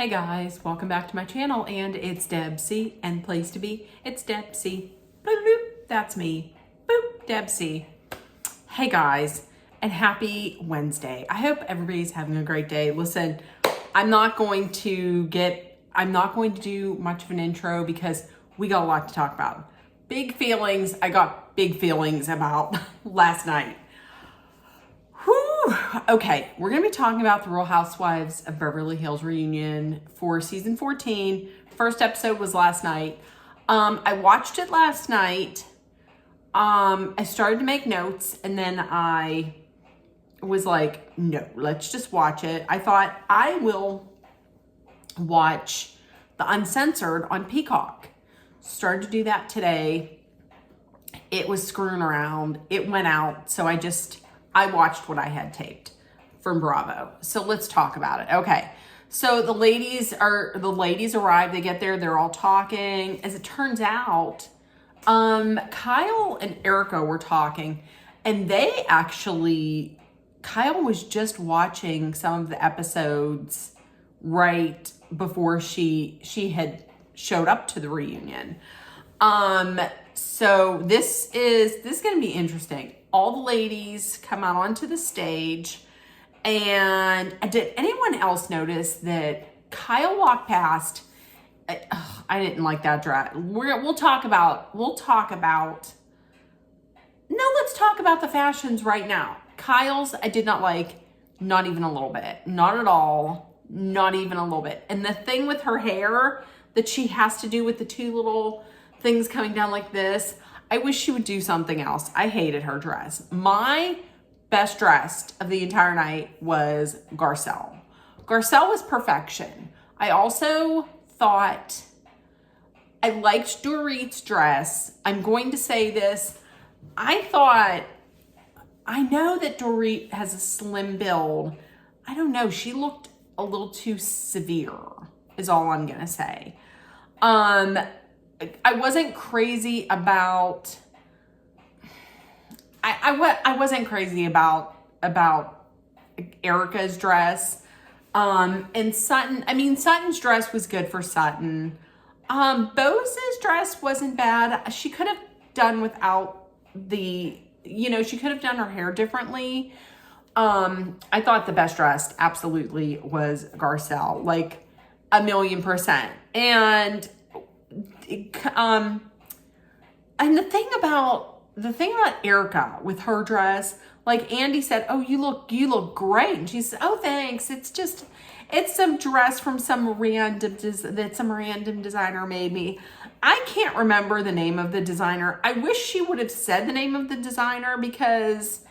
Hey guys, welcome back to my channel, and it's Debsy, and place to be, it's Debsy. Boop, boop, that's me. Boop, Debsy. Hey guys, and happy Wednesday. I hope everybody's having a great day. Listen, I'm not going to do much of an intro because we got a lot to talk about. Big feelings, I got big feelings about last night. Whew. Okay, we're going to be talking about the Real Housewives of Beverly Hills reunion for season 14. First episode was last night. I watched it last night. I started to make notes, and then I was like, no, let's just watch it. I thought I will watch the Uncensored on Peacock. Started to do that today. It was screwing around. It went out, so I watched what I had taped from Bravo. So let's talk about it. Okay. So the ladies arrive, they get there, they're all talking. As it turns out, Kyle and Erica were talking, and Kyle was just watching some of the episodes right before she had showed up to the reunion. So this is going to be interesting. All the ladies come out onto the stage, and did anyone else notice that Kyle walked past? I didn't like that dress. Let's talk about the fashions right now. Kyle's I did not like, not even a little bit, not at all, not even a little bit. And the thing with her hair that she has to do with the two little things coming down like this, I wish she would do something else. I hated her dress. My best dressed of the entire night was Garcelle. Garcelle was perfection. I also thought I liked Dorit's dress. I'm going to say this. I know that Dorit has a slim build. I don't know. She looked a little too severe is all I'm going to say. I wasn't crazy about I wasn't crazy about Erica's dress. And Sutton's dress was good for Sutton. Bose's dress wasn't bad. She could have done without she could have done her hair differently. I thought the best dressed absolutely was Garcelle, like 1,000,000%. And the thing about Erica with her dress, like Andy said, oh, you look great. And she said, oh, thanks. It's some dress from some random designer made me. I can't remember the name of the designer. I wish she would have said the name of the designer because,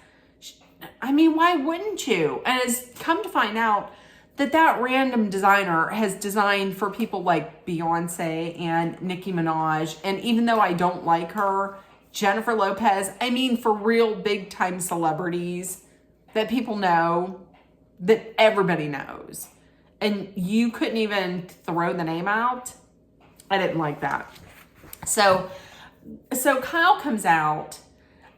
why wouldn't you? And it's come to find out that random designer has designed for people like Beyonce and Nicki Minaj. And even though I don't like her, Jennifer Lopez, for real big time celebrities that people know, that everybody knows. And you couldn't even throw the name out. I didn't like that. So Kyle comes out,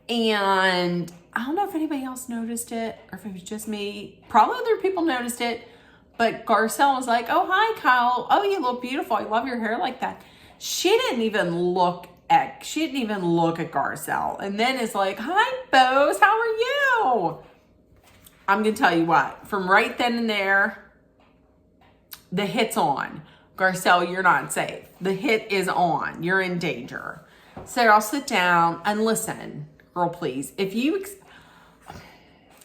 and I don't know if anybody else noticed it or if it was just me. Probably other people noticed it. But Garcelle was like, oh, hi, Kyle. Oh, you look beautiful. I love your hair like that. She didn't even look at Garcelle. And then it's like, hi, Bose. How are you? I'm going to tell you what. From right then and there, the hit's on. Garcelle, you're not safe. The hit is on. You're in danger. So I'll sit down and listen. Girl, please.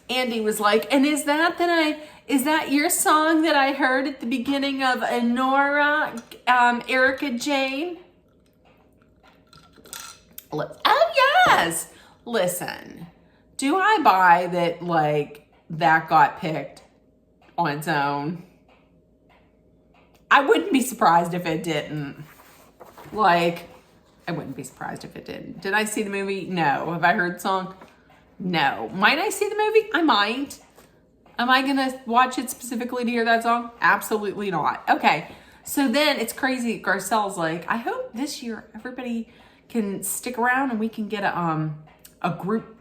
Andy was like, and is that your song that I heard at the beginning of Nora, Erica Jane? Oh, yes. Listen, do I buy that got picked on its own? I wouldn't be surprised if it didn't. I wouldn't be surprised if it didn't. Did I see the movie? No. Have I heard the song? No. Might I see the movie? I might. Am I going to watch it specifically to hear that song? Absolutely not. Okay. So then it's crazy. Garcelle's like, I hope this year everybody can stick around and we can get a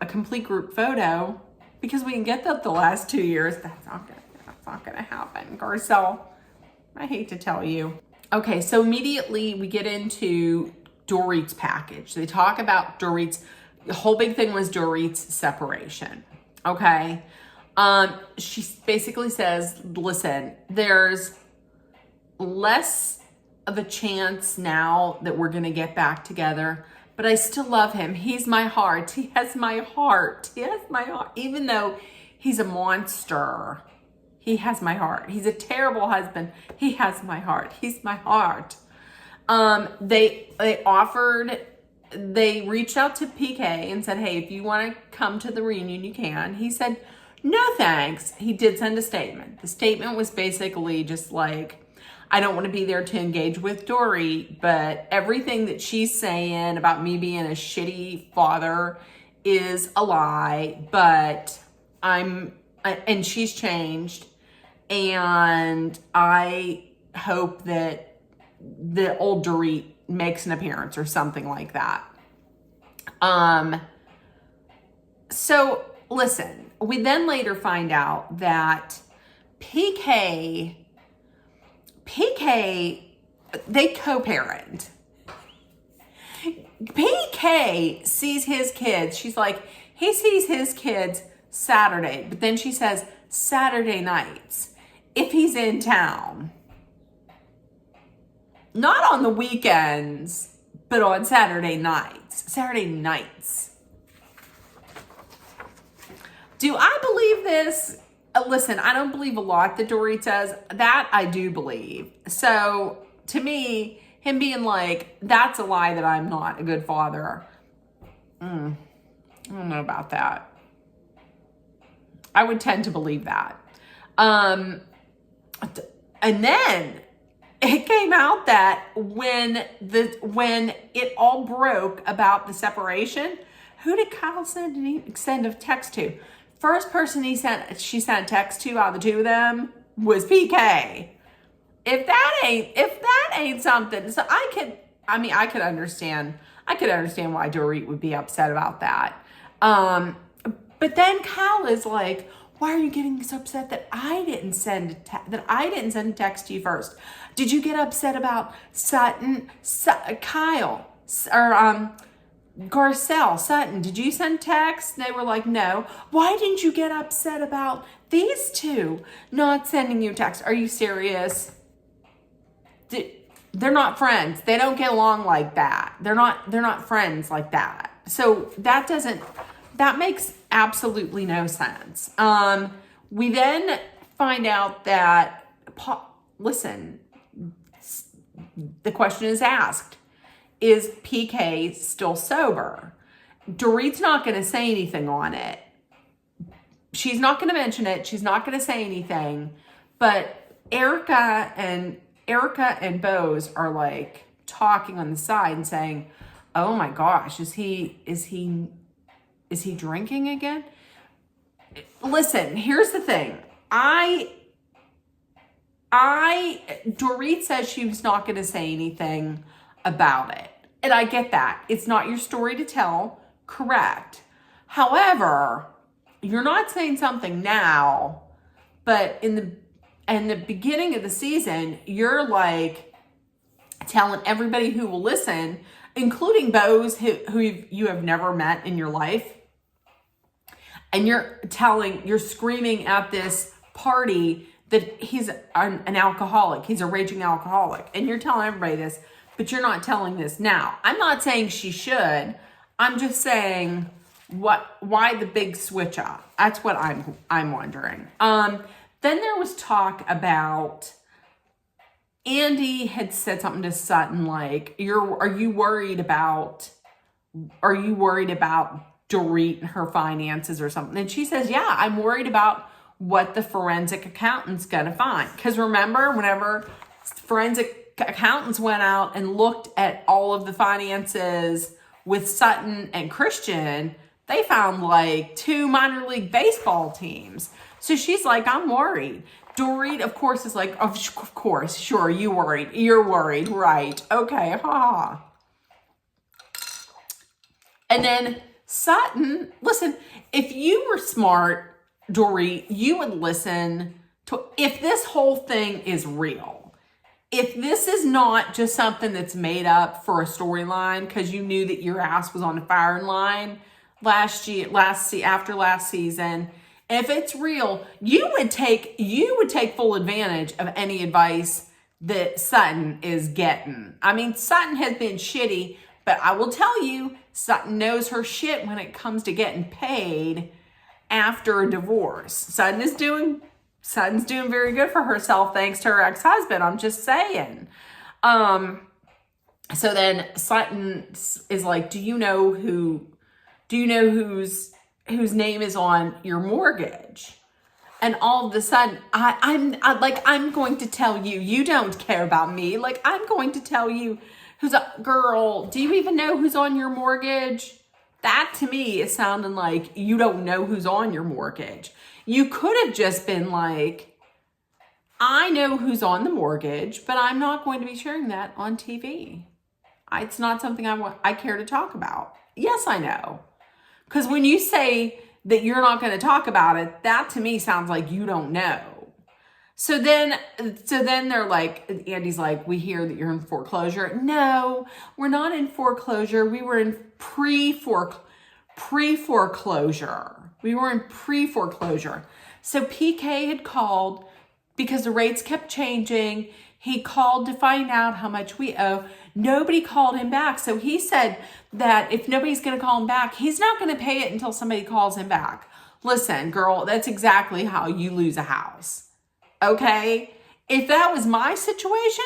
complete group photo, because we can get that the last 2 years. That's not gonna happen. Garcelle, I hate to tell you. Okay, so immediately we get into Dorit's package. They talk about Dorit's, the whole big thing was Dorit's separation. Okay. She basically says, listen, there's less of a chance now that we're going to get back together, but I still love him. He's my heart. He has my heart. He has my heart. Even though he's a monster, he has my heart. He's a terrible husband. He has my heart. He's my heart. They reached out to PK and said, hey, if you want to come to the reunion, you can. He said, no, thanks. He did send a statement. The statement was basically just like, I don't want to be there to engage with Dorit, but everything that she's saying about me being a shitty father is a lie, but and she's changed. And I hope that the old Dorit makes an appearance or something like that. So listen, we then later find out that PK, they co-parent. PK sees his kids. She's like, he sees his kids Saturday, but then she says Saturday nights if he's in town. Not on the weekends, but on Saturday nights. Saturday nights. Do I believe this? Listen, I don't believe a lot that Dorit says. That I do believe. So to me, him being like, that's a lie that I'm not a good father. I don't know about that. I would tend to believe that. And then it came out that when it all broke about the separation, who did Kyle send a text to? First person she sent a text to out of the two of them was PK. If that ain't something, so I could understand why Dorit would be upset about that. But then Kyle is like, why are you getting so upset that I didn't send a text to you first? Did you get upset about Kyle, or Garcelle, Sutton? Did you send text? They were like, no. Why didn't you get upset about these two not sending you text? Are you serious? They're not friends. They don't get along like that. They're not friends like that. So that makes absolutely no sense. We then find out that, listen, the question is asked, is PK still sober? Dorit's not going to say anything on it. She's not going to mention it. She's not going to say anything. But Erica and Bose are like talking on the side and saying, oh my gosh, is he drinking again? Listen, here's the thing. Dorit says she's not going to say anything about it. And I get that. It's not your story to tell. Correct. However, you're not saying something now, but in the beginning of the season, you're like telling everybody who will listen, including Bose, who you have never met in your life. And you're screaming at this party that he's an alcoholic. He's a raging alcoholic. And you're telling everybody this, but you're not telling this now. I'm not saying she should. I'm just saying why the big switch up? That's what I'm wondering. Then there was talk about Andy had said something to Sutton like, are you worried about Dorit and her finances or something? And she says, yeah, I'm worried about what the forensic accountant's gonna find. Because remember, whenever forensic accountants went out and looked at all of the finances with Sutton and Christian, they found like 2 minor league baseball teams. So she's like, I'm worried. Dorit, of course, is like, of course, sure, you're worried, right? Okay, ha. And then Sutton, listen, if you were smart, Dorit, you would listen to, if this whole thing is real, if this is not just something that's made up for a storyline because you knew that your ass was on the firing line after last season, if it's real, you would take full advantage of any advice that Sutton is getting. I mean, Sutton has been shitty, but I will tell you, Sutton knows her shit when it comes to getting paid after a divorce. Sutton's doing very good for herself thanks to her ex-husband. I'm just saying. So then Sutton is like, do you know whose name is on your mortgage? And all of a sudden, I'm going to tell you, you don't care about me. Like, I'm going to tell you girl, do you even know who's on your mortgage? That to me is sounding like you don't know who's on your mortgage. You could have just been like, I know who's on the mortgage, but I'm not going to be sharing that on TV. It's not something I care to talk about. Yes, I know. Because when you say that you're not going to talk about it, that to me sounds like you don't know. So then they're like, Andy's like, we hear that you're in foreclosure. No, we're not in foreclosure. We were in pre-foreclosure. We were in pre-foreclosure. So PK had called because the rates kept changing. He called to find out how much we owe. Nobody called him back. So he said that if nobody's going to call him back, he's not going to pay it until somebody calls him back. Listen, girl, that's exactly how you lose a house. Okay? If that was my situation,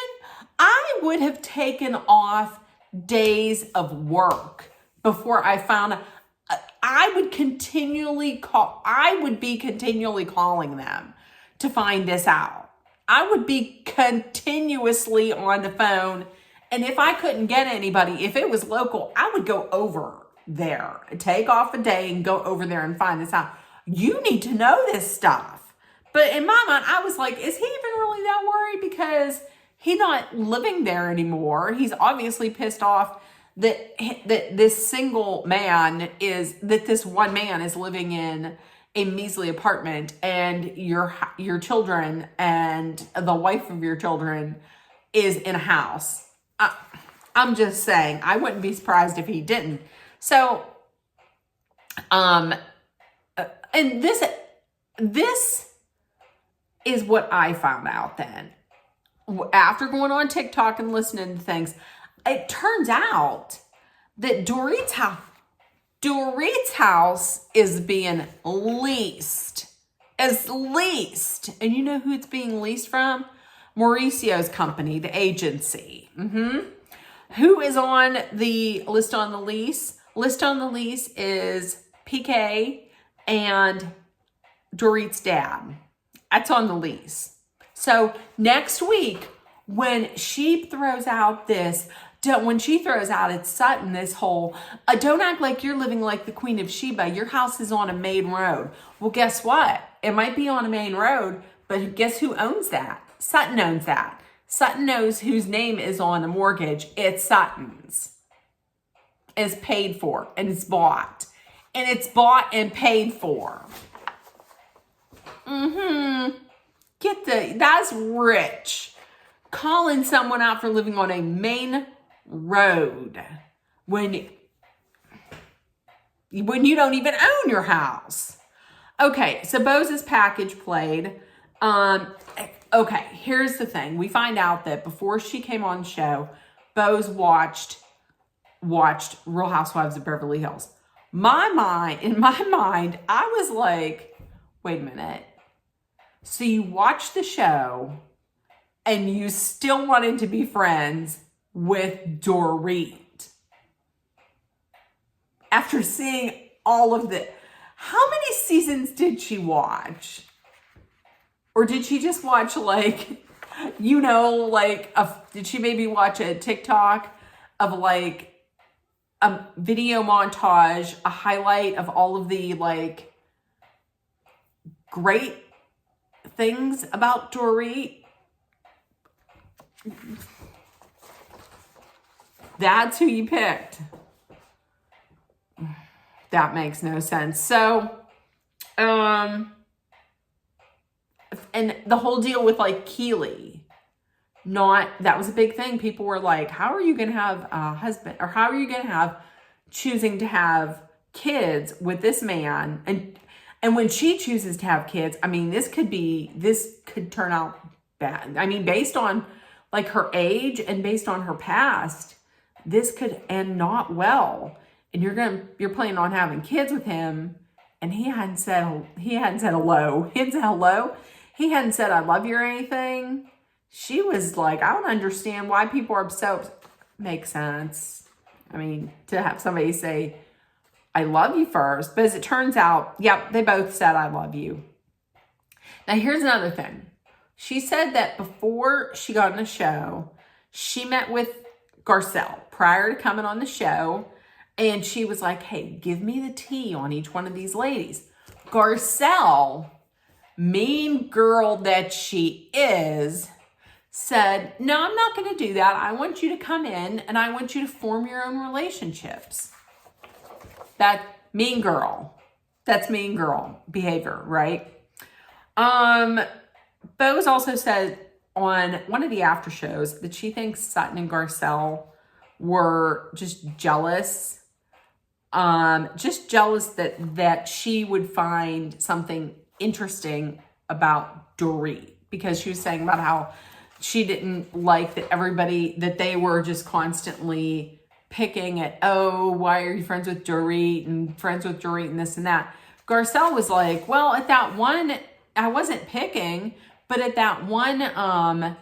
I would have taken off days of work before I found I would be continually calling them to find this out. I would be continuously on the phone. And if I couldn't get anybody, if it was local, I would go over there, take off a day and go over there and find this out. You need to know this stuff. But in my mind, I was like, is he even really that worried? Because he's not living there anymore. He's obviously pissed off that this one man is living in a measly apartment, and your children and the wife of your children is in a house. I'm just saying, I wouldn't be surprised if he didn't. So, and this is what I found out then. After going on TikTok and listening to things, it turns out that Dorit's house is being leased. And you know who it's being leased from? Mauricio's company, the agency. Who is on the list on the lease? List on the lease is PK and Dorit's dad. That's on the lease. So next week, when she throws out it's Sutton, this whole, don't act like you're living like the Queen of Sheba. Your house is on a main road. Well, guess what? It might be on a main road, but guess who owns that? Sutton owns that. Sutton knows whose name is on the mortgage. It's Sutton's. It's paid for and it's bought. And it's bought and paid for. That's rich. Calling someone out for living on a main road when you don't even own your house. Okay, so Bose's package played. Okay, here's the thing. We find out that before she came on the show, Bose watched Real Housewives of Beverly Hills. In my mind, I was like, wait a minute. So you watched the show and you still wanted to be friends with Dorit after seeing all of the, how many seasons did she watch? Or did she just watch did she maybe watch a TikTok of like a video montage, a highlight of all of the like great things about Dorit? That's who you picked. That makes no sense. So, and the whole deal with like Keely. that was a big thing. People were like, how are you going to have a husband, or how are you going to have choosing to have kids with this man? And when she chooses to have kids, I mean, this could turn out bad. I mean, based on like her age and based on her past, this could end not well. And you're planning on having kids with him, and he hadn't said hello. He hadn't said hello. He hadn't said I love you or anything. She was like, I don't understand why people are so. Makes sense. I mean, to have somebody say, I love you first. But as it turns out, yep, they both said I love you. Now, here's another thing. She said that before she got on the show, she met with Garcelle prior to coming on the show. And she was like, hey, give me the tea on each one of these ladies. Garcelle, mean girl that she is, said, no, I'm not going to do that. I want you to come in and I want you to form your own relationships. That mean girl. That's mean girl behavior, right? Bose also said on one of the after shows that she thinks Sutton and Garcelle were just jealous that she would find something interesting about Dorit, because she was saying about how she didn't like that they were just constantly picking at, oh, why are you friends with Dorit and this and that. Garcelle was like, well, at that one, I wasn't picking, but at that one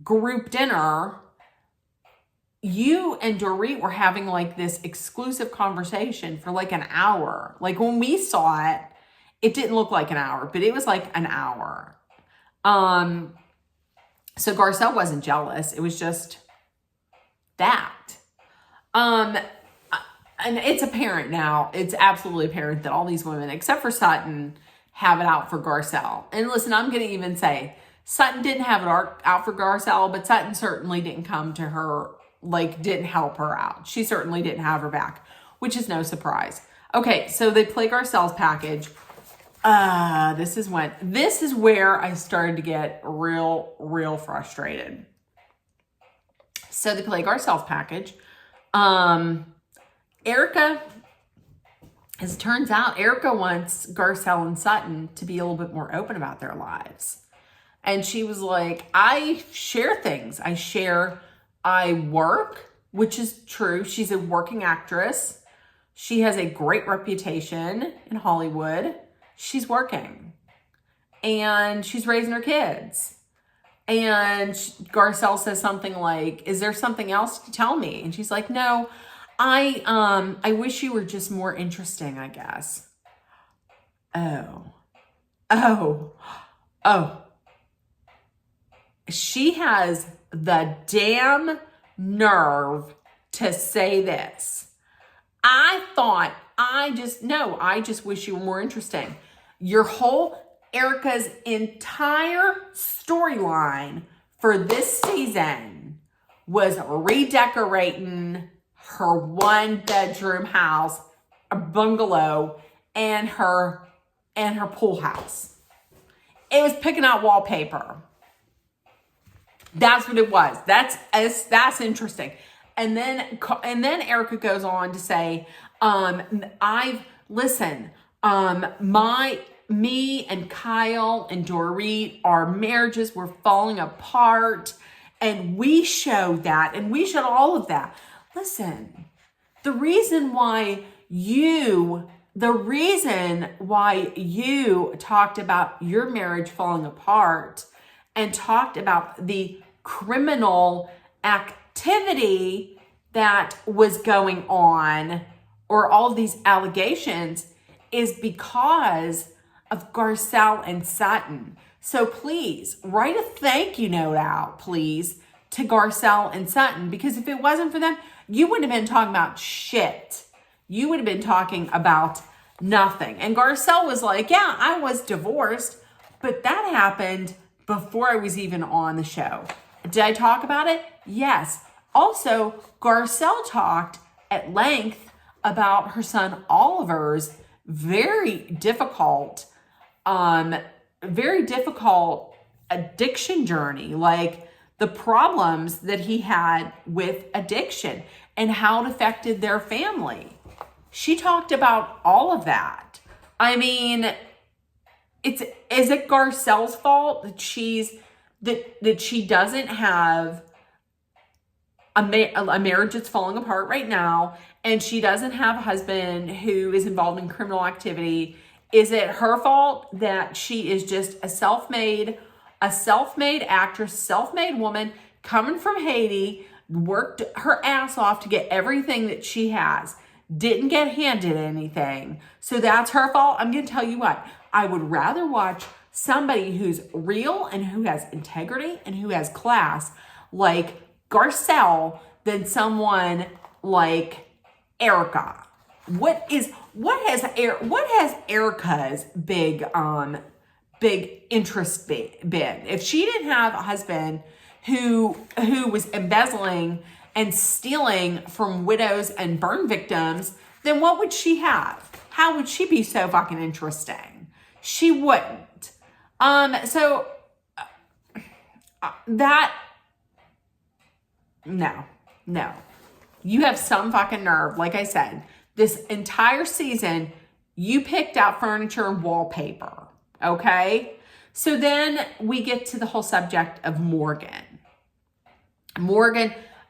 group dinner, you and Dorit were having like this exclusive conversation for like an hour. Like when we saw it, it didn't look like an hour, but it was like an hour. So Garcelle wasn't jealous. It was just that. And it's apparent now. It's absolutely apparent that all these women, except for Sutton, have it out for Garcelle. And listen, I'm going to even say Sutton didn't have it out for Garcelle, but Sutton certainly didn't come to her, like didn't help her out. She certainly didn't have her back, which is no surprise. Okay, so they play Garcelle's package. This is where I started to get real frustrated. So they play Garcelle's package. Erica, as it turns out, Erica wants Garcelle and Sutton to be a little bit more open about their lives. And she was like, I share things. I work, which is true. She's a working actress. She has a great reputation in Hollywood. She's working. And she's raising her kids. And Garcelle says something like, is there something else to tell me? And she's like, no, I wish you were just more interesting, I guess. Oh. She has the damn nerve to say this. I just wish you were more interesting. Erica's entire storyline for this season was redecorating her one-bedroom house, a bungalow, and her pool house. It was picking out wallpaper. That's what it was. That's interesting. And then Erica goes on to say, me and Kyle and Dorit, our marriages were falling apart, and we showed that, and we showed all of that. Listen, the reason why you talked about your marriage falling apart and talked about the criminal activity that was going on, or all of these allegations, is because of Garcelle and Sutton. So please write a thank you note out, please, to Garcelle and Sutton, because if it wasn't for them, you wouldn't have been talking about shit. You would have been talking about nothing. And Garcelle was like, yeah, I was divorced, but that happened before I was even on the show. Did I talk about it? Yes. Also, Garcelle talked at length about her son Oliver's very difficult addiction journey. Like, the problems that he had with addiction and how it affected their family. She talked about all of that. I mean, is it Garcelle's fault that that she doesn't have a marriage that's falling apart right now, and she doesn't have a husband who is involved in criminal activity? Is it her fault that she is just a self-made actress, self-made woman coming from Haiti, worked her ass off to get everything that she has, didn't get handed anything, so that's her fault? I'm going to tell you what, I would rather watch somebody who's real and who has integrity and who has class like Garcelle than someone like Erica. What has Erica's big interest been? If she didn't have a husband who was embezzling and stealing from widows and burn victims, then what would she have? How would she be so fucking interesting? She wouldn't. So that, no. You have some fucking nerve. Like I said, this entire season, you picked out furniture and wallpaper. Okay? So then we get to the whole subject of Morgan.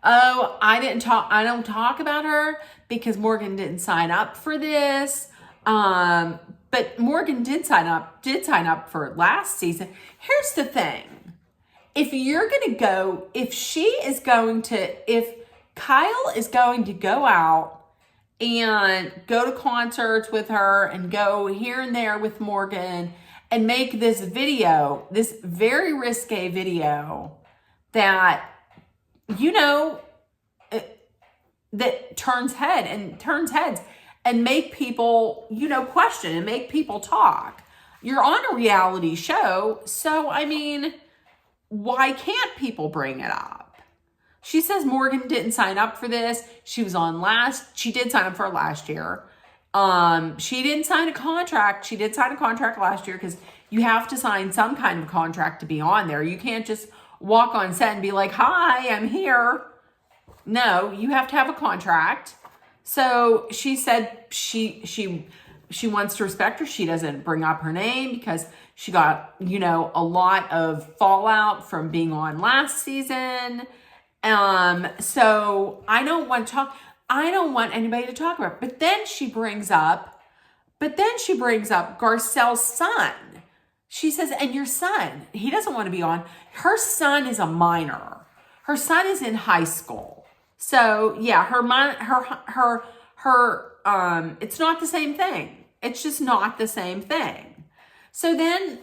Oh, I don't talk about her because Morgan didn't sign up for this. But Morgan did sign up for last season. Here's the thing. If Kyle is going to go out and go to concerts with her and go here and there with Morgan and make this video, this very risque video that, that turns heads and make people, question and make people talk. You're on a reality show, so I mean, why can't people bring it up? She says Morgan didn't sign up for this. She did sign up for it last year. She didn't sign a contract. She did sign a contract last year because you have to sign some kind of contract to be on there. You can't just walk on set and be like, hi, I'm here. No, you have to have a contract. So she said she wants to respect her. She doesn't bring up her name because she got, a lot of fallout from being on last season. So I don't want anybody to talk about it. But then she brings up Garcelle's son. She says, and your son, he doesn't want to be on. Her son is a minor. Her son is in high school. So yeah, it's not the same thing. It's just not the same thing. So then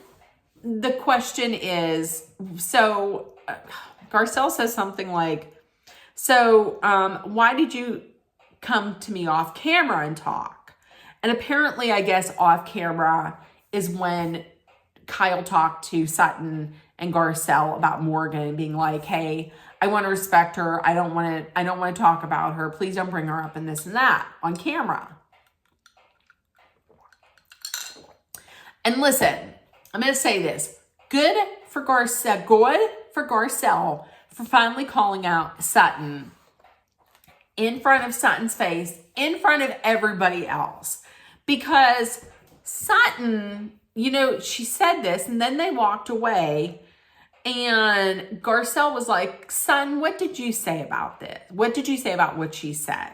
the question is, Garcelle says something like, why did you come to me off camera and talk? And apparently, I guess off camera is when Kyle talked to Sutton and Garcelle about Morgan being like, hey, I want to respect her. I don't want to talk about her. Please don't bring her up in this and that on camera. And listen, I'm going to say this. Good for Garcelle for finally calling out Sutton in front of Sutton's face, in front of everybody else. Because Sutton, she said this and then they walked away. And Garcelle was like, son, what did you say about this? What did you say about what she said?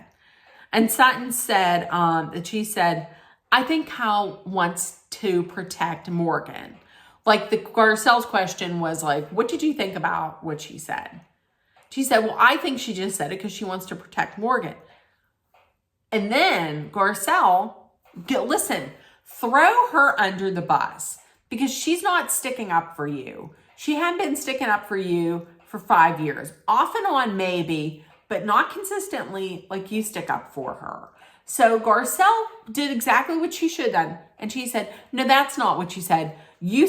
And Sutton said that she said, I think Kyle wants to protect Morgan. Like Garcelle's question was like, what did you think about what she said? She said, well, I think she just said it because she wants to protect Morgan. And then Garcelle, listen, throw her under the bus because she's not sticking up for you. She hadn't been sticking up for you for 5 years. Off and on, maybe, but not consistently like you stick up for her. So Garcelle did exactly what she should have done. And she said, no, that's not what you said. You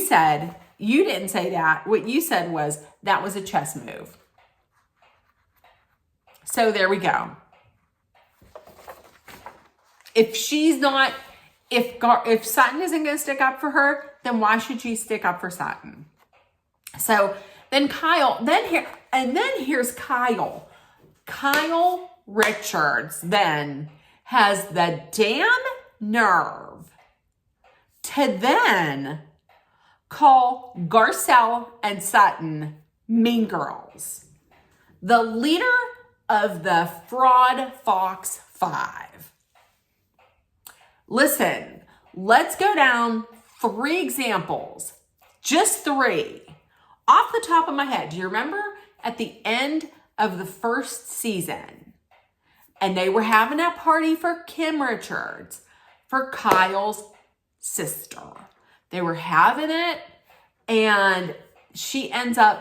didn't say that. What you said was, that was a chess move. So there we go. If Sutton isn't going to stick up for her, then why should she stick up for Sutton? So then Kyle, And then here's Kyle. Kyle Richards then has the damn nerve to then call Garcelle and Sutton mean girls. The leader of the Fraud Fox 5. Listen, let's go down 3 examples. Just 3. Off the top of my head, do you remember at the end of the first season? And they were having that party for Kim Richards, for Kyle's sister. They were having it, and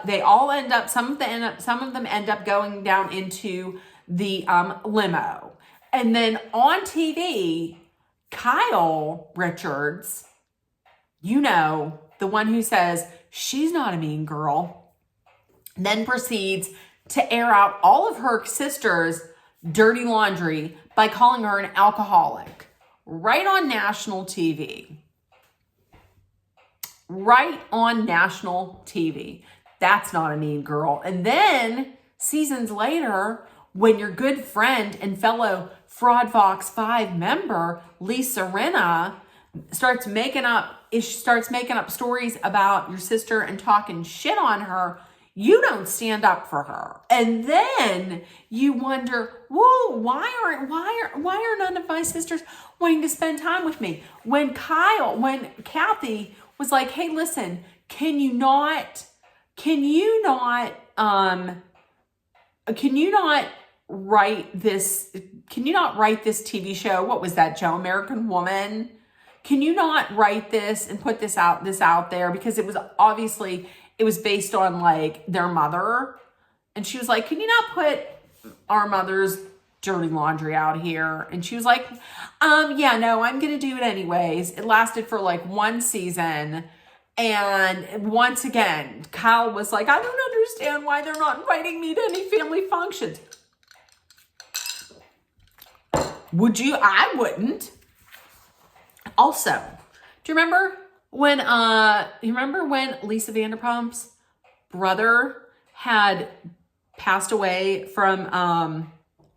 they all end up, some of them end up going down into the limo. And then on TV, Kyle Richards, the one who says she's not a mean girl, then proceeds to air out all of her sister's dirty laundry by calling her an alcoholic right on national TV. Right on national TV. That's not a mean girl. And then seasons later, when your good friend and fellow Fraud Fox 5 member, Lisa Rinna, starts making up stories about your sister and talking shit on her, you don't stand up for her. And then you wonder, whoa, why are none of my sisters wanting to spend time with me? When Kathy was like, hey, listen, can you not write this TV show? What was that, Joe? American Woman? Can you not write this and put this out there? Because it was based on like their mother. And she was like, can you not put our mother's dirty laundry out here? And she was like, yeah, no, I'm going to do it anyways. It lasted for like 1 season. And once again, Kyle was like, I don't understand why they're not inviting me to any family functions. Would you? I wouldn't. Also, do you remember when Lisa Vanderpump's brother had passed away from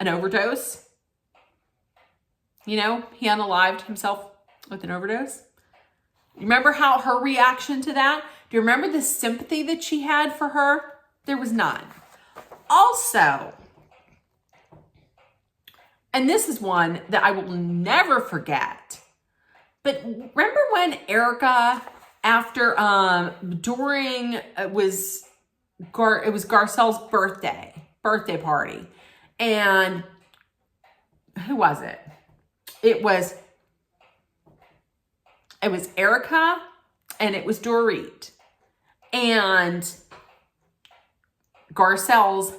an overdose? He unalived himself with an overdose. You remember how her reaction to that? Do you remember the sympathy that she had for her? There was none. Also, and this is one that I will never forget, but remember when Erica, after it was Garcelle's birthday party, and who was it? It was Erica, and it was Dorit, and Garcelle's,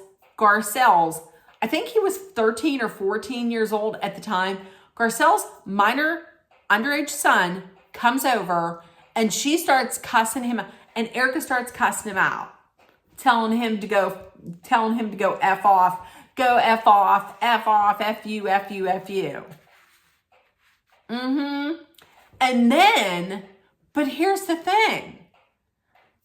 I think he was 13 or 14 years old at the time. Garcelle's minor underage son comes over, and she starts cussing him, and Erica starts cussing him out, telling him to go F off, go F off, F off, F you, F you, F you. And then, but here's the thing.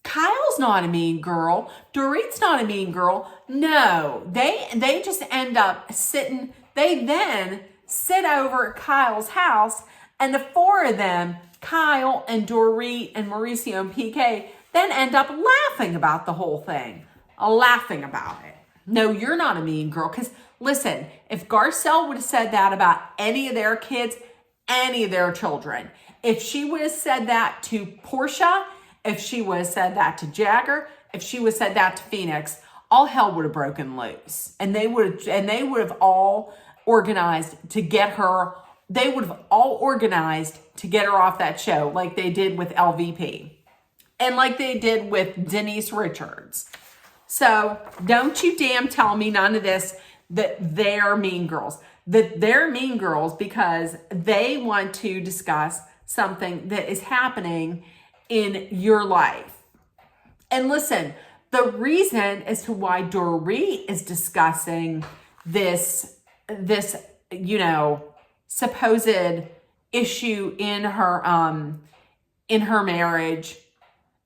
Kyle's not a mean girl. Dorit's not a mean girl. No, they just end up sitting, they then sit over at Kyle's house, and the 4 of them, Kyle and Dorit and Mauricio and PK, then end up laughing about the whole thing. Laughing about it. No, you're not a mean girl. Because listen, if Garcelle would have said that about any of their kids, any of their children, if she would have said that to Portia, if she would have said that to Jagger, if she would have said that to Phoenix, all hell would have broken loose. And they would have all organized to get her. They would have all organized to get her off that show, like they did with LVP and like they did with Denise Richards. So don't you damn tell me none of this, that they're mean girls. That they're mean girls because they want to discuss something that is happening in your life. And listen, the reason as to why Dorit is discussing this, supposed issue in her marriage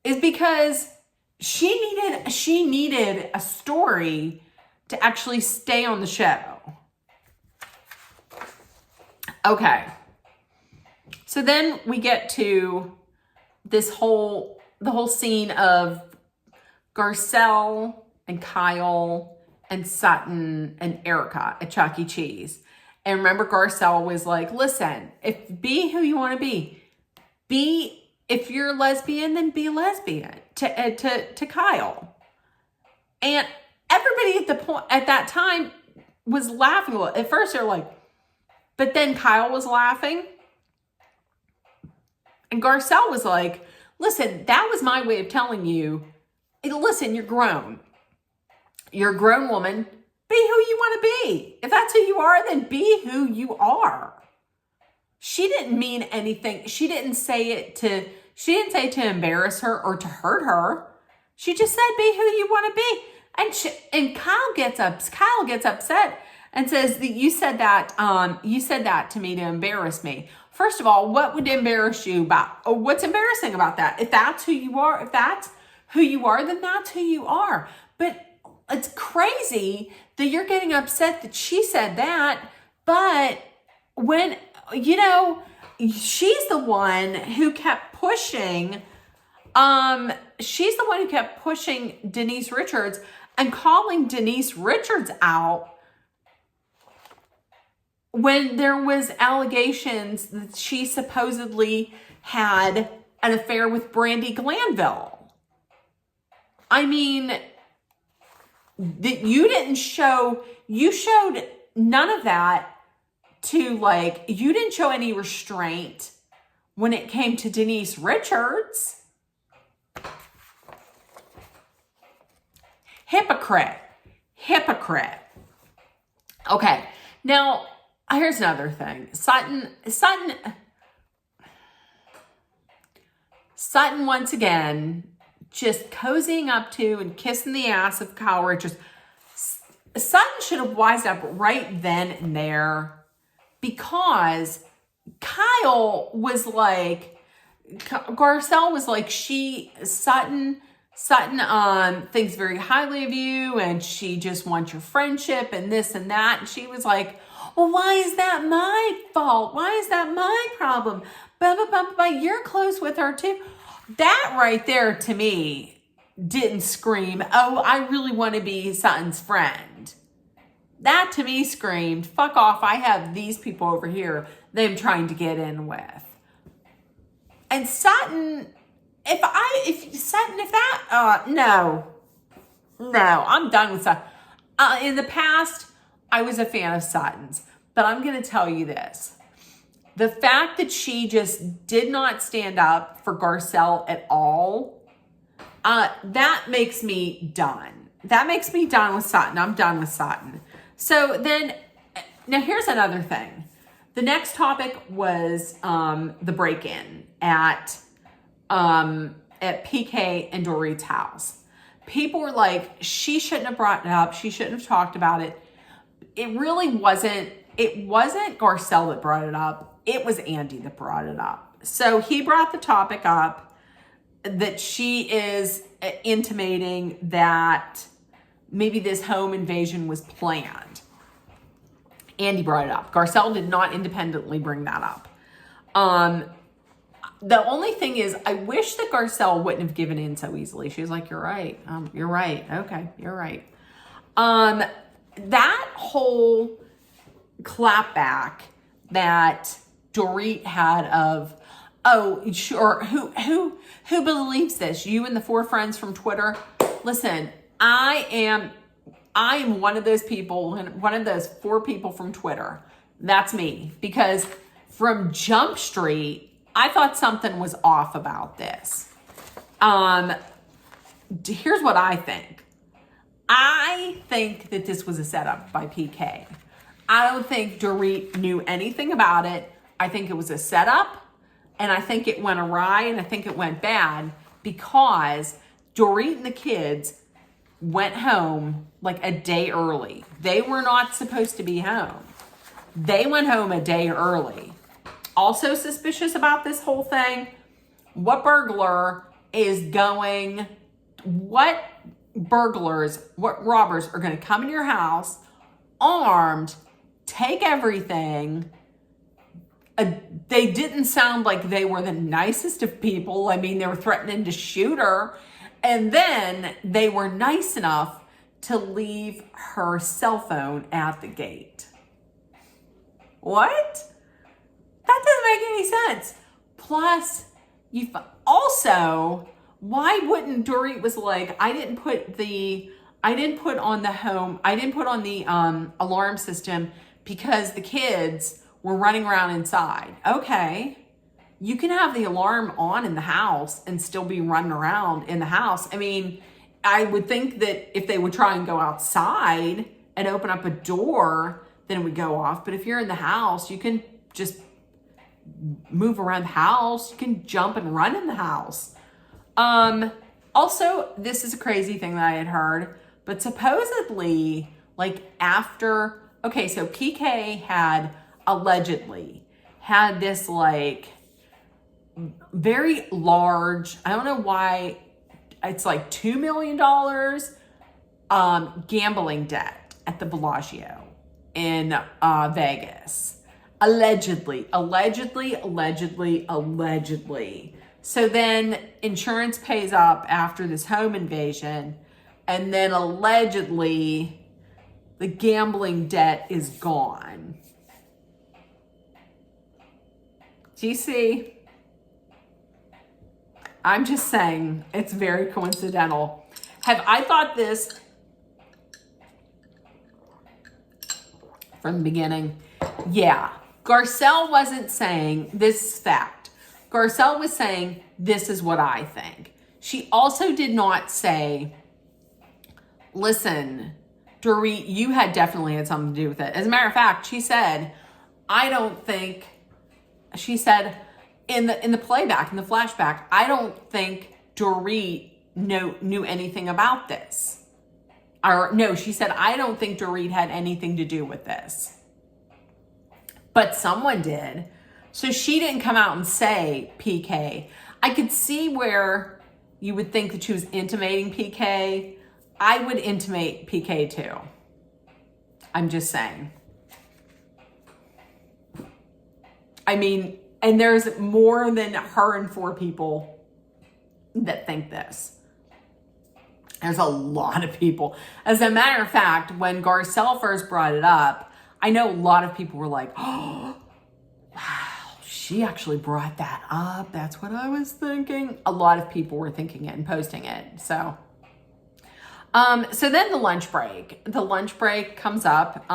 is because she needed a story to actually stay on the show. Okay. So then we get to the whole scene of Garcelle and Kyle and Sutton and Erica at Chuck E. Cheese. And remember, Garcelle was like, listen, be who you want to be. If you're a lesbian, then be a lesbian to Kyle. And everybody at that time was laughing. At first they're like, but then Kyle was laughing. And Garcelle was like, listen, that was my way of telling you, listen, you're grown. You're a grown woman. Be who you want to be. If that's who you are, then be who you are. She didn't mean anything. She didn't say to embarrass her or to hurt her. She just said, be who you want to be. And Kyle gets upset and says that you said that to me to embarrass me. First of all, what would embarrass you about, or what's embarrassing about that? If that's who you are, then that's who you are. But it's crazy that you're getting upset that she said that, but when, she's the one who kept pushing, Denise Richards and calling Denise Richards out when there was allegations that she supposedly had an affair with Brandi Glanville. I mean, that you showed none of that you didn't show any restraint when it came to Denise Richards. Hypocrite. Okay, now here's another thing. Sutton once again, just cozying up to and kissing the ass of Kyle Richards. Sutton should have wised up right then and there, because Kyle was like, Garcelle was like, Sutton thinks very highly of you and she just wants your friendship and this and that. And she was like, well, why is that my fault? Why is that my problem? You're close with her too. That right there to me didn't scream, oh, I really want to be Sutton's friend. That to me screamed, fuck off. I have these people over here that I'm trying to get in with. And Sutton, no, I'm done with Sutton. In the past, I was a fan of Sutton's, but I'm going to tell you this. The fact that she just did not stand up for Garcelle at all, that makes me done. That makes me done with Sutton. I'm done with Sutton. So then, now here's another thing. The next topic was the break-in at PK and Dorit's house. People were like, she shouldn't have brought it up. She shouldn't have talked about it. It wasn't Garcelle that brought it up. It was Andy that brought it up. So he brought the topic up that she is intimating that maybe this home invasion was planned. Andy brought it up. Garcelle did not independently bring that up. The only thing is, I wish that Garcelle wouldn't have given in so easily. She was like, you're right. You're right. Okay, you're right. That whole clapback that Dorit had of, oh, sure, who believes this? You and the 4 friends from Twitter? Listen, I am one of those people, one of those 4 people from Twitter. That's me. Because from Jump Street, I thought something was off about this. Here's what I think. I think that this was a setup by PK. I don't think Dorit knew anything about it. I think it was a setup, and I think it went awry, and I think it went bad because Dorit and the kids went home like a day early. They were not supposed to be home. They went home a day early. Also suspicious about this whole thing, what burglar is going what robbers are going to come in your house armed, take everything. They didn't sound like they were the nicest of people. I mean, they were threatening to shoot her. And then they were nice enough to leave her cell phone at the gate. What? That doesn't make any sense. Plus, also, why wouldn't Dorit was like, I didn't put on the alarm system because the kids were running around inside. Okay. You can have the alarm on in the house and still be running around in the house. I mean, I would think that if they would try and go outside and open up a door, then it would go off. But if you're in the house, you can just move around the house. You can jump and run in the house. Also, this is a crazy thing that I had heard, but supposedly, like so PK had allegedly had this like very large, I don't know why, it's like $2 million gambling debt at the Bellagio in Vegas. Allegedly. So then insurance pays up after this home invasion, and then allegedly the gambling debt is gone. Do you see? I'm just saying, it's very coincidental. Have I thought this from the beginning? Yeah. Garcelle wasn't saying this fact. Garcelle was saying, this is what I think. She also did not say, listen, Dorit, you had definitely had something to do with it. As a matter of fact, she said, in the playback, in the flashback, I don't think Dorit knew anything about this. Or no, she said, I don't think Dorit had anything to do with this. But someone did. So she didn't come out and say PK. I could see where you would think that she was intimating PK. I would intimate PK too. I'm just saying. I mean, and there's more than her and 4 people that think this. There's a lot of people. As a matter of fact, when Garcelle first brought it up, I know a lot of people were like, oh, wow, she actually brought that up. That's what I was thinking. A lot of people were thinking it and posting it. So then the lunch break comes up.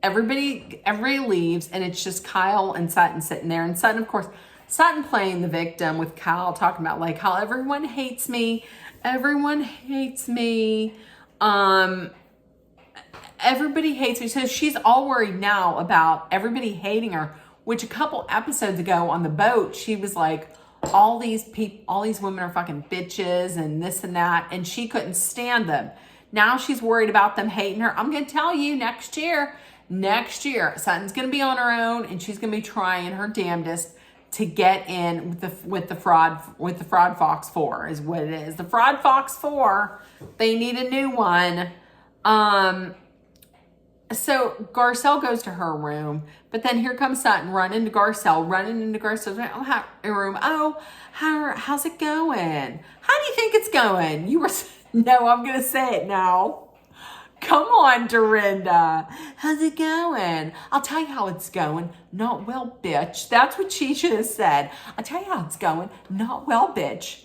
Everybody leaves, and it's just Kyle and Sutton sitting there. And Sutton, of course, playing the victim with Kyle, talking about like how everyone hates me. Everybody hates me. So she's all worried now about everybody hating her, which a couple episodes ago on the boat, she was like, all these women are fucking bitches and this and that. And she couldn't stand them. Now she's worried about them hating her. I'm going to tell you next year, Sutton's going to be on her own, and she's going to be trying her damnedest to get in with the Fraud Fox 4 is what it is. The Fraud Fox 4, they need a new one. So Garcelle goes to her room, but then here comes Sutton running into Garcelle's room. Oh, how's it going? How do you think it's going? No, I'm going to say it now. Come on, Dorinda. How's it going? I'll tell you how it's going. Not well, bitch. That's what she should have said. I'll tell you how it's going. Not well, bitch.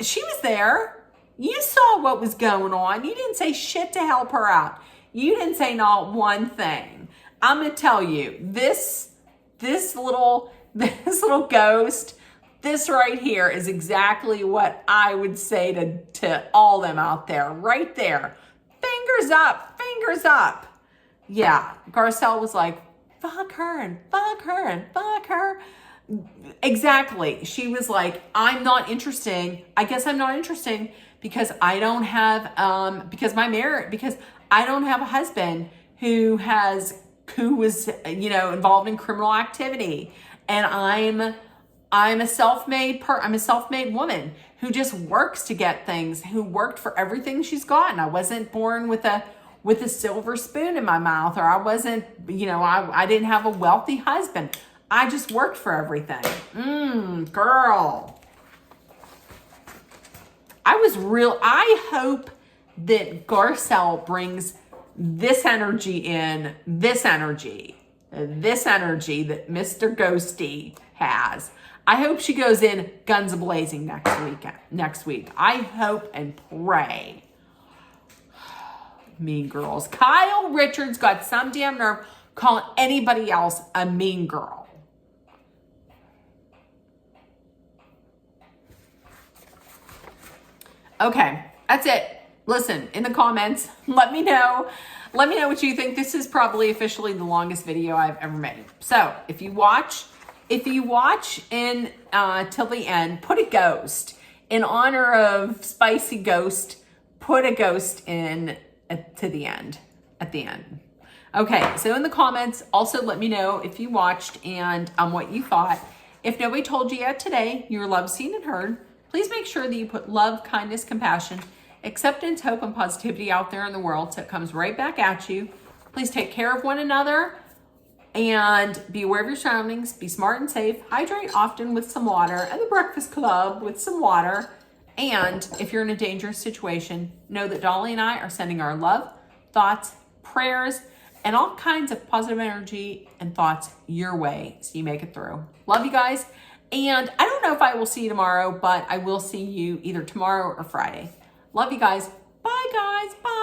She was there. You saw what was going on. You didn't say shit to help her out. You didn't say not one thing. I'm going to tell you, this little ghost, this right here is exactly what I would say to all them out there. Right there. Fingers up. Yeah, Garcelle was like, fuck her and fuck her and fuck her. Exactly. She was like, I'm not interesting. I guess I'm not interesting because I don't have, because I don't have a husband who was, involved in criminal activity. And I'm a self-made woman who just works to get things, who worked for everything she's gotten. I wasn't born with a silver spoon in my mouth, or I wasn't, I didn't have a wealthy husband. I just worked for everything. Girl. I hope that Garcelle brings this energy in, this energy that Mr. Ghosty has. I hope she goes in guns a-blazing next week. I hope and pray. Mean girls. Kyle Richards got some damn nerve calling anybody else a mean girl. Okay, that's it. Listen, in the comments, let me know what you think. This is probably officially the longest video I've ever made. So if you watch in till the end, put a ghost. In honor of Spicy Ghost, put a ghost in at the end. Okay, so in the comments, also let me know if you watched and what you thought. If nobody told you yet today, you're loved, seen, and heard. Please make sure that you put love, kindness, compassion, acceptance, hope, and positivity out there in the world so it comes right back at you. Please take care of one another and be aware of your surroundings. Be smart and safe. Hydrate often with some water, and the Breakfast Club with some water. And if you're in a dangerous situation, know that Dolly and I are sending our love, thoughts, prayers, and all kinds of positive energy and thoughts your way so you make it through. Love you guys. And I don't know if I will see you tomorrow, but I will see you either tomorrow or Friday. Love you guys. Bye, guys. Bye.